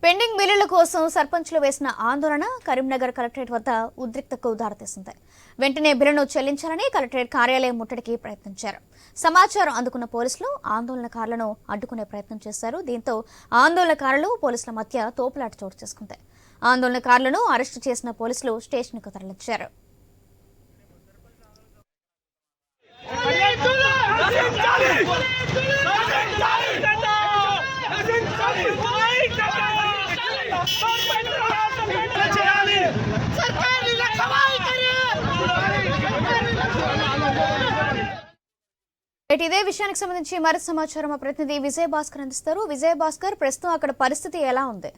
Pending బిల్లుల కోసం సర్పంచ్లు వేసిన ఆందోళన కరీంనగర్ కలెక్టరేట్ వద్ద ఉద్రిక్తతకు దారితీసింది. వెంటనే బిల్లును చెల్లించాలని కలెక్టరేట్ కార్యాలయం ముట్టడికి ప్రయత్నించారు. సమాచారం అందుకున్న పోలీసులు ఆందోళనకారులను అడ్డుకునే ప్రయత్నం చేశారు. దీంతో ఆందోళనకారులు పోలీసుల మధ్య తోపులాట చోటు చేసుకుంది. ఆందోళనకారులను అరెస్టు చేసిన పోలీసులు స్టేషన్కు తరలించారు. ఇదే విషయానికి సంబంధించి మరింత సమాచారం మా ప్రతినిధి విజయ్ భాస్కర్ అందిస్తారు. విజయ్ భాస్కర్, ప్రస్తుతం అక్కడ పరిస్థితి ఎలా ఉంది?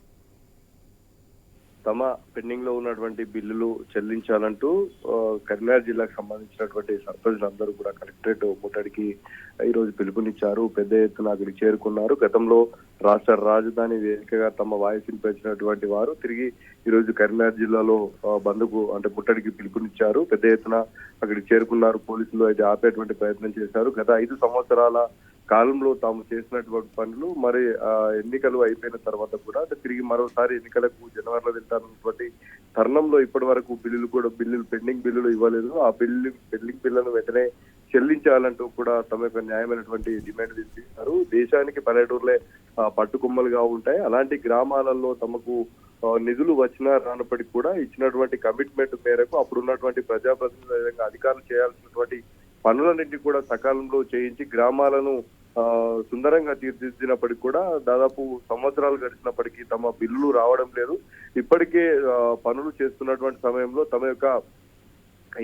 తమ పెండింగ్ లో ఉన్నటువంటి బిల్లులు చెల్లించాలంటూ కరీంనగర్ జిల్లాకు సంబంధించినటువంటి సర్పంచులందరూ కూడా కలెక్టరేట్ ముట్టడికి ఈ రోజు పిలుపునిచ్చారు. పెద్ద ఎత్తున అక్కడికి చేరుకున్నారు. గతంలో రాష్ట్ర రాజధాని వేదికగా తమ వాయిస్ వినిపించినటువంటి వారు తిరిగి ఈ రోజు కరీంనగర్ జిల్లాలో బంద్కు ముట్టడికి పిలుపునిచ్చారు. పెద్ద ఎత్తున అక్కడికి చేరుకున్నారు. పోలీసులు అయితే ఆపేటువంటి ప్రయత్నం చేశారు. గత 5 సంవత్సరాల కాలంలో తాము చేసినటువంటి పనులు మరి ఎన్నికలు అయిపోయిన తర్వాత కూడా తిరిగి మరోసారి ఎన్నికలకు జనవరిలో వెళ్తారన్నటువంటి తరుణంలో ఇప్పటి వరకు బిల్లులు పెండింగ్ బిల్లులు ఇవ్వలేదు. ఆ పెండింగ్ బిల్లులను వెంటనే చెల్లించాలంటూ కూడా తమ యొక్క న్యాయమైనటువంటి డిమాండ్ వినిపిస్తారు. దేశానికి పల్లెటూర్లే పట్టుకొమ్మలుగా ఉంటాయి. అలాంటి గ్రామాలలో తమకు నిధులు వచ్చినా రానప్పటికీ కూడా ఇచ్చినటువంటి కమిట్మెంట్ మేరకు అప్పుడున్నటువంటి ప్రజాప్రతినిధులు అధికారులు చేయాల్సినటువంటి పనులన్నింటినీ కూడా సకాలంలో చేయించి గ్రామాలను సుందరంగా తీర్చిదిద్దినప్పటికీ కూడా దాదాపు సంవత్సరాలు గడిచినప్పటికీ తమ బిల్లులు రావడం లేదు. ఇప్పటికే పనులు చేస్తున్నటువంటి సమయంలో తమ యొక్క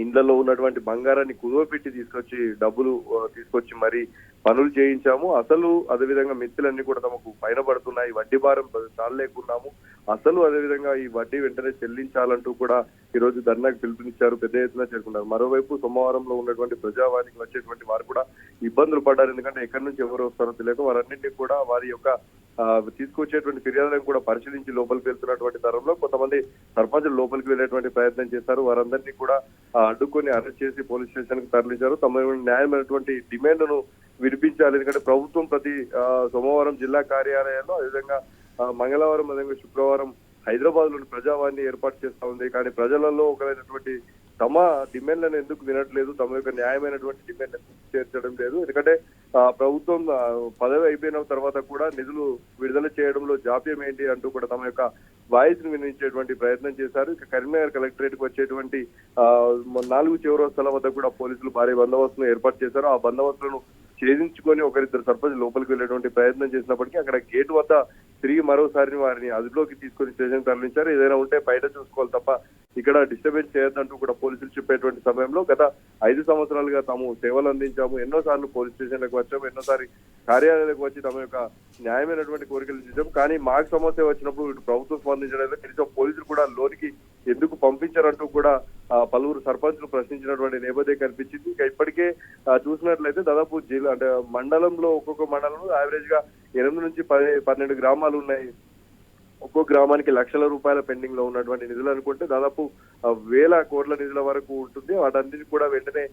ఇండ్లలో ఉన్నటువంటి బంగారాన్ని కుదవపెట్టి డబ్బులు తీసుకొచ్చి మరి పనులు చేయించాము. అసలు అదేవిధంగా మిత్తులన్నీ కూడా తమకు పైన పడుతున్నాయి. వడ్డీ భారం చాలలేకున్నాము. అసలు అదేవిధంగా ఈ వడ్డీ వెంటనే చెల్లించాలంటూ కూడా ఈ రోజు ధర్నాకు పిలుపునిచ్చారు. పెద్ద ఎత్తున చేరుకున్నారు. మరోవైపు సోమవారంలో ఉన్నటువంటి ప్రజావానికి వచ్చేటువంటి వారు కూడా ఇబ్బందులు పడ్డారు. ఎందుకంటే ఎక్కడి నుంచి ఎవరు వస్తారో తెలియక వారన్నింటినీ కూడా వారి యొక్క తీసుకొచ్చేటువంటి ఫిర్యాదులను కూడా పరిశీలించి లోపలికి వెళ్తున్నటువంటి తరంలో కొంతమంది సర్పంచులు లోపలికి వెళ్లేటువంటి ప్రయత్నం చేశారు. వారందరినీ కూడా అడ్డుకొని అరెస్ట్ చేసి పోలీస్ స్టేషన్ కు తరలించారు. తమ న్యాయమైనటువంటి డిమాండ్ను వినిపించాలి. ఎందుకంటే ప్రభుత్వం ప్రతి సోమవారం జిల్లా కార్యాలయాల్లో అదేవిధంగా మంగళవారం అదేవిధంగా శుక్రవారం హైదరాబాద్ లోని ప్రజావాణి ఏర్పాటు చేస్తా ఉంది. కానీ ప్రజలలో ఒకరైనటువంటి తమ డిమాండ్లను ఎందుకు వినట్లేదు, తమ యొక్క న్యాయమైనటువంటి డిమాండ్ చేర్చడం లేదు. ఎందుకంటే ప్రభుత్వం పదవి అయిపోయిన తర్వాత కూడా నిధులు విడుదల చేయడంలో జాప్యం ఏంటి అంటూ కూడా తమ యొక్క వాయిస్ ను వినిపించేటువంటి ప్రయత్నం చేశారు. ఇక కరీంనగర్ కలెక్టరేట్ కు వచ్చేటువంటి 4 చౌరస్తాల వద్ద కూడా పోలీసులు భారీ బందోబస్తును ఏర్పాటు చేశారు. ఆ బందోబస్తులను ఛేదించుకొని ఒకరిద్దరు సర్పంచ్ లోపలికి వెళ్ళేటువంటి ప్రయత్నం చేసినప్పటికీ అక్కడ గేటు వద్ద తిరిగి మరోసారి వారిని అదుపులోకి తీసుకొని స్టేషన్ తరలించారు. ఏదైనా ఉంటే బయట చూసుకోవాలి తప్ప ఇక్కడ డిస్టర్బెన్స్ చేయొద్దంటూ కూడా పోలీసులు చెప్పేటువంటి సమయంలో గత 5 సంవత్సరాలుగా తాము సేవలు అందించాము, ఎన్నోసార్లు పోలీస్ స్టేషన్లకు వచ్చాము, ఎన్నోసారి కార్యాలయాలకు వచ్చి తమ యొక్క న్యాయమైనటువంటి కోరికలు చేశాము. కానీ మాకు సమస్య వచ్చినప్పుడు ఇటు ప్రభుత్వం స్పందించడం కనీసం పోలీసులు కూడా లోనికి ఎందుకు పంపించారంటూ కూడా పలువురు సర్పంచులు ప్రశ్నించినటువంటి నేపథ్యం కనిపించింది. ఇక ఇప్పటికే చూసినట్లయితే దాదాపు జిల్లా మండలంలో ఒక్కొక్క మండలంలో యావరేజ్ గా 8 నుంచి 12 గ్రామాలు ఉన్నాయి. ఒక్కో గ్రామానికి లక్షల రూపాయల పెండింగ్ లో ఉన్నటువంటి నిధులు అనుకుంటే దాదాపు 1000 కోట్ల నిధుల వరకు ఉంటుంది. వాటన్నిటిని కూడా వెంటనే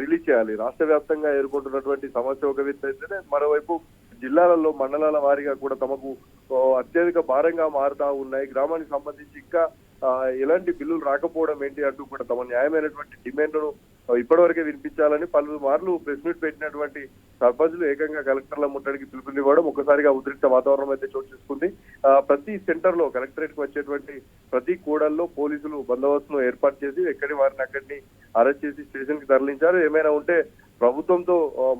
రిలీజ్ చేయాలి. రాష్ట్ర వ్యాప్తంగా ఎదుర్కొంటున్నటువంటి సమస్య ఒక విధంగా అయితే మరోవైపు జిల్లాలలో మండలాల వారీగా కూడా తమకు అత్యధిక భారంగా మారుతా ఉన్నాయి. గ్రామానికి సంబంధించి ఇంకా ఎలాంటి బిల్లులు రాకపోవడం ఏంటి అంటూ కూడా తమ న్యాయమైనటువంటి డిమాండ్ను ఇప్పటివరకే వినిపించాలని పలు మార్లు ప్రెస్ మీట్ పెట్టినటువంటి సర్పంచులు ఏకంగా కలెక్టర్ల ముట్టడికి పిలుపునివ్వడం ఒక్కసారిగా ఉద్రిక్త వాతావరణం అయితే చోటు చేసుకుంది. ప్రతి సెంటర్ లో కలెక్టరేట్ కు వచ్చేటువంటి ప్రతి కూడల్లో పోలీసులు బందోబస్తును ఏర్పాటు చేసి ఎక్కడి వారిని అక్కడిని అరెస్ట్ చేసి స్టేషన్ కి తరలించారు. ఏమైనా ఉంటే ప్రభుత్వంతో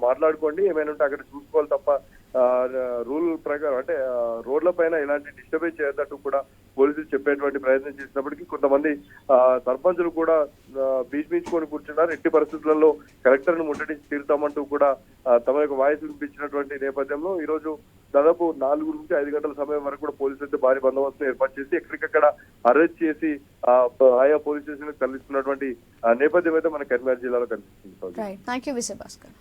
మాట్లాడుకోండి, ఏమైనా ఉంటే అక్కడ చూసుకోవాలి తప్ప రూల్ ప్రకారం రోడ్ల పైన ఎలాంటి డిస్టర్బెన్స్ చేయొద్దంటూ కూడా పోలీసులు చెప్పేటువంటి ప్రయత్నం చేసినప్పటికీ కొంతమంది సర్పంచులు కూడా భీష్మించుకొని కూర్చున్నారు. ఎట్టి పరిస్థితులలో కలెక్టర్ ను ముట్టడించి తీరుతామంటూ కూడా తమ యొక్క వాయిస్ వినిపించినటువంటి నేపథ్యంలో ఈ రోజు దాదాపు 4 నుంచి 5 గంటల సమయం వరకు కూడా పోలీసులు అయితే భారీ బందోబస్తును ఏర్పాటు చేసి ఎక్కడికక్కడ అరెస్ట్ చేసి ఆయా పోలీస్ స్టేషన్ తరలిస్తున్నటువంటి నేపథ్యం అయితే మన కరీంనగర్ జిల్లాలో కనిపిస్తుంది. థాంక్యూ విజయ్ భాస్కర్.